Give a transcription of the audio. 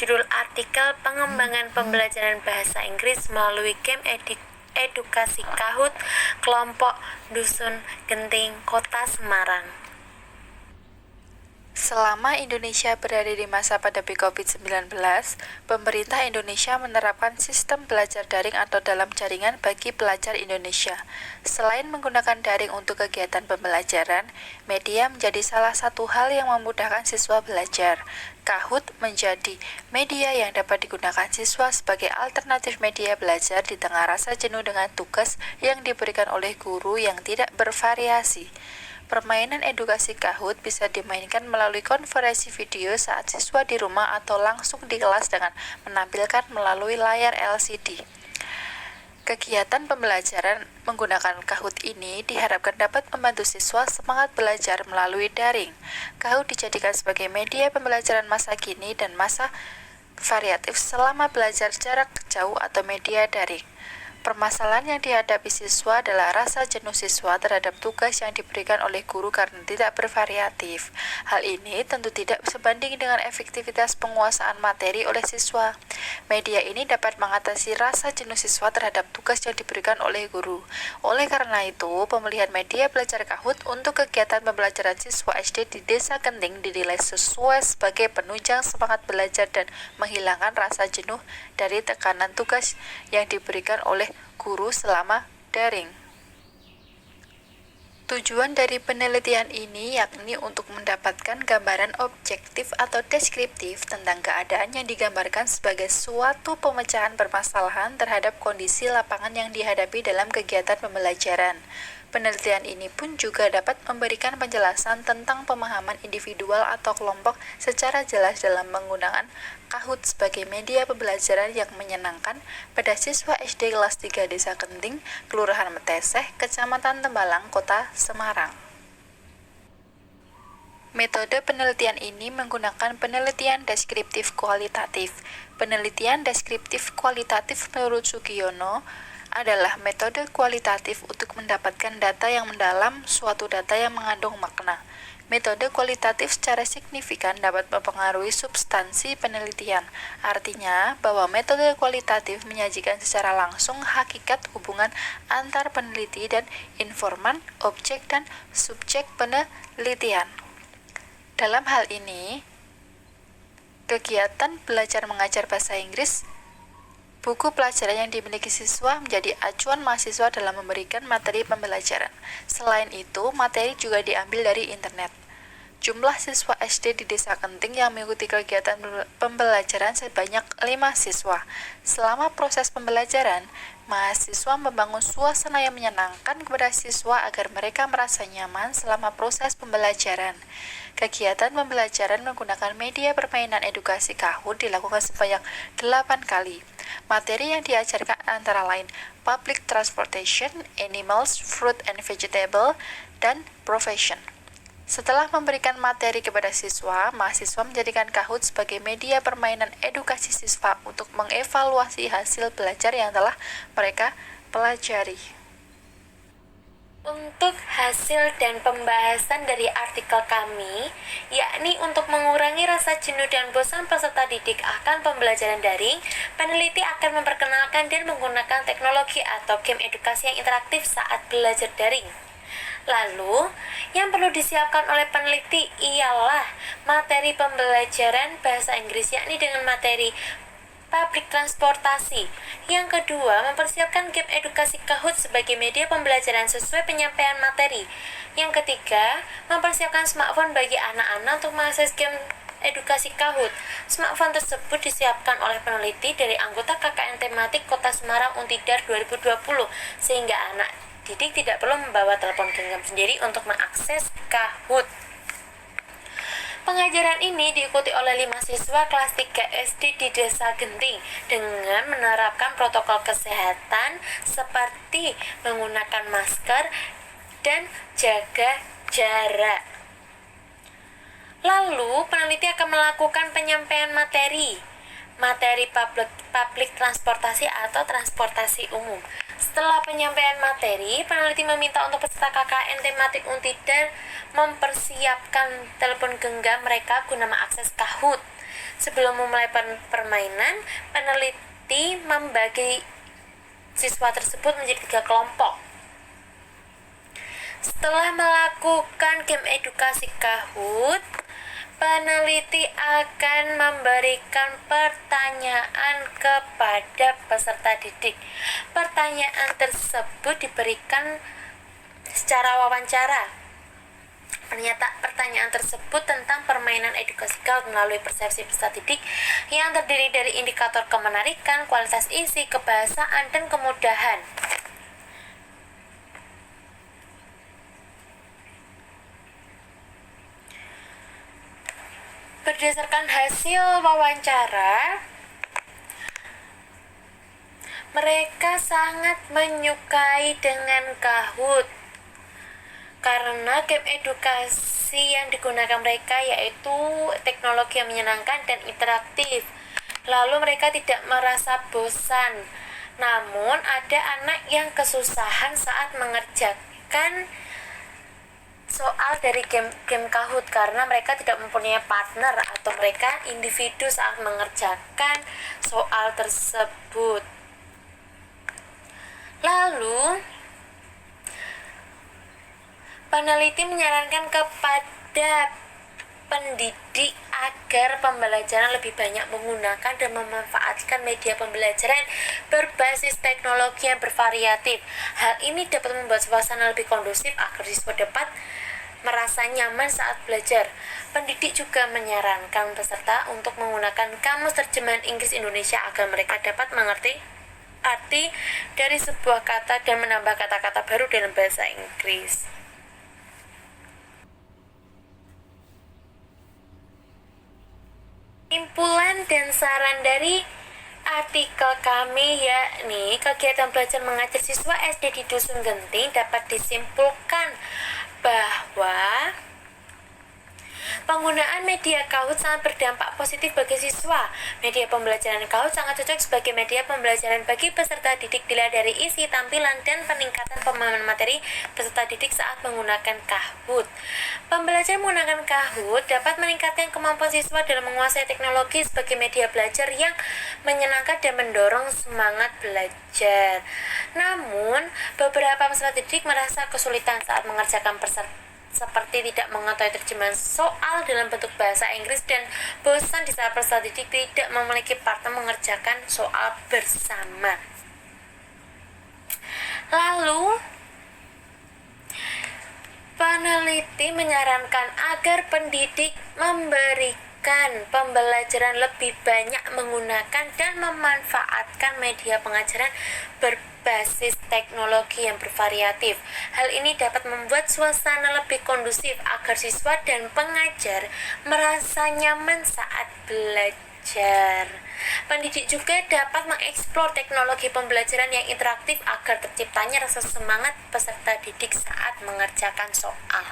Judul artikel Pengembangan Pembelajaran Bahasa Inggris melalui game edukasi Kahoot, kelompok Dusun Genting, Kota Semarang. Selama Indonesia berada di masa pandemi COVID-19, pemerintah Indonesia menerapkan sistem belajar daring atau dalam jaringan bagi pelajar Indonesia. Selain menggunakan daring untuk kegiatan pembelajaran, media menjadi salah satu hal yang memudahkan siswa belajar. Kahoot menjadi media yang dapat digunakan siswa sebagai alternatif media belajar di tengah rasa jenuh dengan tugas yang diberikan oleh guru yang tidak bervariasi. Permainan edukasi Kahoot bisa dimainkan melalui konferensi video saat siswa di rumah atau langsung di kelas dengan menampilkan melalui layar LCD. Kegiatan pembelajaran menggunakan Kahoot ini diharapkan dapat membantu siswa semangat belajar melalui daring. Kahoot dijadikan sebagai media pembelajaran masa kini dan masa variatif selama belajar jarak jauh atau media daring. Permasalahan yang dihadapi siswa adalah rasa jenuh siswa terhadap tugas yang diberikan oleh guru karena tidak bervariatif. Hal ini tentu tidak sebanding dengan efektivitas penguasaan materi oleh siswa. Media ini dapat mengatasi rasa jenuh siswa terhadap tugas yang diberikan oleh guru. Oleh karena itu, pemilihan media belajar Kahoot untuk kegiatan pembelajaran siswa SD di Desa Genting dinilai sesuai sebagai penunjang semangat belajar dan menghilangkan rasa jenuh dari tekanan tugas yang diberikan oleh guru selama daring. Tujuan dari penelitian ini yakni untuk mendapatkan gambaran objektif atau deskriptif tentang keadaan yang digambarkan sebagai suatu pemecahan permasalahan terhadap kondisi lapangan yang dihadapi dalam kegiatan pembelajaran. Penelitian ini pun juga dapat memberikan penjelasan tentang pemahaman individual atau kelompok secara jelas dalam menggunakan Kahoot sebagai media pembelajaran yang menyenangkan pada siswa SD kelas 3 Desa Genting, Kelurahan Meteseh, Kecamatan Tembalang, Kota Semarang. Metode penelitian ini menggunakan penelitian deskriptif kualitatif. Penelitian deskriptif kualitatif menurut Sugiono adalah metode kualitatif untuk mendapatkan data yang mendalam, suatu data yang mengandung makna. Metode kualitatif secara signifikan dapat mempengaruhi substansi penelitian. Artinya, bahwa metode kualitatif menyajikan secara langsung hakikat hubungan antar peneliti dan informan, objek, dan subjek penelitian. Dalam hal ini, kegiatan belajar mengajar bahasa Inggris, buku pelajaran yang dimiliki siswa menjadi acuan mahasiswa dalam memberikan materi pembelajaran. Selain itu, materi juga diambil dari internet. Jumlah siswa SD di Desa Genting yang mengikuti kegiatan pembelajaran sebanyak 5 siswa. Selama proses pembelajaran, mahasiswa membangun suasana yang menyenangkan kepada siswa agar mereka merasa nyaman selama proses pembelajaran. Kegiatan pembelajaran menggunakan media permainan edukasi Kahoot dilakukan sebanyak 8 kali. Materi yang diajarkan antara lain public transportation, animals, fruit and vegetable, dan profession. Setelah memberikan materi kepada siswa, mahasiswa menjadikan Kahoot sebagai media permainan edukasi siswa untuk mengevaluasi hasil belajar yang telah mereka pelajari. Untuk hasil dan pembahasan dari artikel kami, yakni untuk mengurangi rasa jenuh dan bosan peserta didik akan pembelajaran daring, peneliti akan memperkenalkan dan menggunakan teknologi atau game edukasi yang interaktif saat belajar daring. Lalu, yang perlu disiapkan oleh peneliti ialah materi pembelajaran bahasa Inggris, yakni dengan materi public transportasi. Yang kedua, mempersiapkan game edukasi Kahoot sebagai media pembelajaran sesuai penyampaian materi. Yang ketiga, mempersiapkan smartphone bagi anak-anak untuk mengakses game edukasi Kahoot. Smartphone tersebut disiapkan oleh peneliti dari anggota KKN tematik Kota Semarang Untidar 2020, sehingga anak didik tidak perlu membawa telepon genggam sendiri untuk mengakses Kahoot. Pengajaran ini diikuti oleh 5 siswa kelas 3 SD di Desa Genting dengan menerapkan protokol kesehatan seperti menggunakan masker dan jaga jarak. Lalu, peneliti akan melakukan penyampaian materi public transportasi atau transportasi umum. Setelah penyampaian materi, peneliti meminta untuk peserta KKN tematik Untidar mempersiapkan telepon genggam mereka guna mengakses Kahoot. Sebelum memulai permainan, peneliti membagi siswa tersebut menjadi 3 kelompok. Setelah melakukan game edukasi Kahoot, peneliti akan memberikan pertanyaan kepada peserta didik. Pertanyaan tersebut diberikan secara wawancara. Pertanyaan tersebut tentang permainan edukasi Kahoot melalui persepsi peserta didik yang terdiri dari indikator kemenarikan, kualitas isi, kebahasaan, dan kemudahan. Berdasarkan hasil wawancara, mereka sangat menyukai dengan Kahoot karena game edukasi yang digunakan mereka yaitu teknologi yang menyenangkan dan interaktif. Lalu mereka tidak merasa bosan. Namun ada anak yang kesusahan saat mengerjakan soal dari game Kahoot karena mereka tidak mempunyai partner atau mereka individu saat mengerjakan soal tersebut. Lalu peneliti menyarankan kepada pendidik agar pembelajaran lebih banyak menggunakan dan memanfaatkan media pembelajaran berbasis teknologi yang bervariatif. Hal ini dapat membuat suasana lebih kondusif agar siswa dapat merasa nyaman saat belajar. Pendidik juga menyarankan peserta untuk menggunakan kamus terjemahan Inggris Indonesia agar mereka dapat mengerti arti dari sebuah kata dan menambah kata-kata baru dalam bahasa Inggris. Kesimpulan dan saran dari artikel kami yakni kegiatan belajar mengajar siswa SD di Dusun Genting dapat disimpulkan bahwa penggunaan media Kahoot sangat berdampak positif bagi siswa. Media pembelajaran Kahoot sangat cocok sebagai media pembelajaran bagi peserta didik dilihat dari isi, tampilan, dan peningkatan pemahaman materi peserta didik saat menggunakan Kahoot. Pembelajaran menggunakan Kahoot dapat meningkatkan kemampuan siswa dalam menguasai teknologi sebagai media belajar yang menyenangkan dan mendorong semangat belajar. Namun, beberapa peserta didik merasa kesulitan saat mengerjakan seperti tidak mengetahui terjemahan soal dalam bentuk bahasa Inggris dan bosan di saat peserta didik tidak memiliki partner mengerjakan soal bersama. Lalu, peneliti menyarankan agar pendidik memberikan pembelajaran lebih banyak menggunakan dan memanfaatkan media pengajaran berbasis teknologi yang bervariatif. Hal ini dapat membuat suasana lebih kondusif agar siswa dan pengajar merasa nyaman saat belajar. Pendidik juga dapat mengeksplor teknologi pembelajaran yang interaktif agar terciptanya rasa semangat peserta didik saat mengerjakan soal.